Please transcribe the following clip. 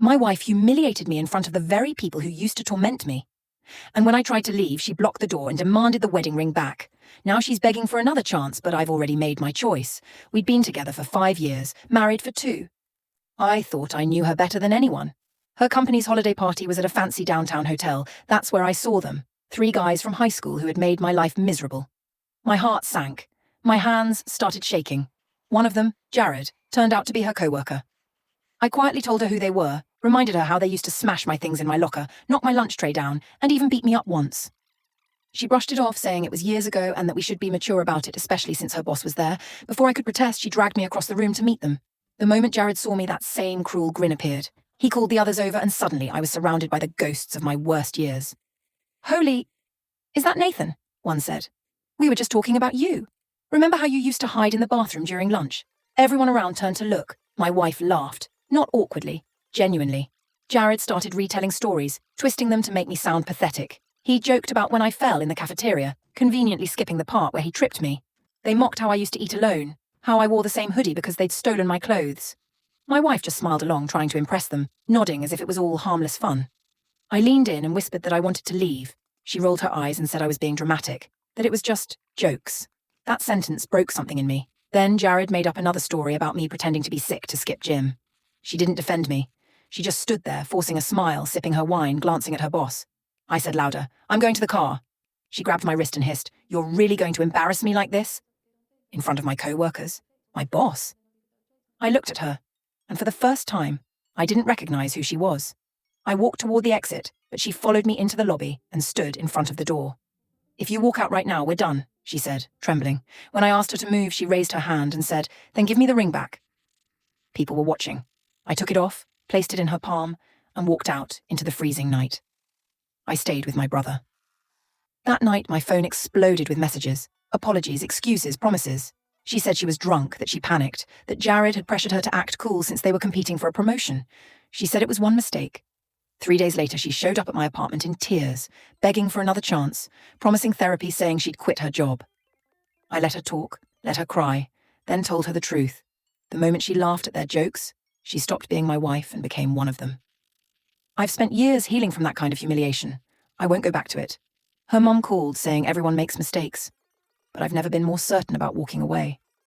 My wife humiliated me in front of the very people who used to torment me. And when I tried to leave, she blocked the door and demanded the wedding ring back. Now she's begging for another chance, but I've already made my choice. We'd been together for 5 years, married for 2. I thought I knew her better than anyone. Her company's holiday party was at a fancy downtown hotel. That's where I saw them. 3 guys from high school who had made my life miserable. My heart sank. My hands started shaking. One of them, Jared, turned out to be her co-worker. I quietly told her who they were, reminded her how they used to smash my things in my locker, knock my lunch tray down, and even beat me up once. She brushed it off, saying it was years ago and that we should be mature about it, especially since her boss was there. Before I could protest, she dragged me across the room to meet them. The moment Jared saw me, that same cruel grin appeared. He called the others over, and suddenly I was surrounded by the ghosts of my worst years. "Holy, is that Nathan?" one said. "We were just talking about you. Remember how you used to hide in the bathroom during lunch?" Everyone around turned to look. My wife laughed, not awkwardly, genuinely. Jared started retelling stories, twisting them to make me sound pathetic. He joked about when I fell in the cafeteria, conveniently skipping the part where he tripped me. They mocked how I used to eat alone, how I wore the same hoodie because they'd stolen my clothes. My wife just smiled along, trying to impress them, nodding as if it was all harmless fun. I leaned in and whispered that I wanted to leave. She rolled her eyes and said I was being dramatic, that it was just jokes. That sentence broke something in me. Then Jared made up another story about me pretending to be sick to skip gym. She didn't defend me. She just stood there, forcing a smile, sipping her wine, glancing at her boss. I said louder, "I'm going to the car." She grabbed my wrist and hissed, "You're really going to embarrass me like this?" In front of my co-workers? My boss? I looked at her, and for the first time, I didn't recognize who she was. I walked toward the exit, but she followed me into the lobby and stood in front of the door. "If you walk out right now, we're done," she said, trembling. When I asked her to move, she raised her hand and said, "Then give me the ring back." People were watching. I took it off, placed it in her palm, and walked out into the freezing night. I stayed with my brother. That night, my phone exploded with messages. Apologies, excuses, promises. She said she was drunk, that she panicked, that Jared had pressured her to act cool since they were competing for a promotion. She said it was one mistake. 3 days later, she showed up at my apartment in tears, begging for another chance, promising therapy, saying she'd quit her job. I let her talk, let her cry, then told her the truth. The moment she laughed at their jokes, she stopped being my wife and became one of them. I've spent years healing from that kind of humiliation. I won't go back to it. Her mum called, saying everyone makes mistakes. But I've never been more certain about walking away.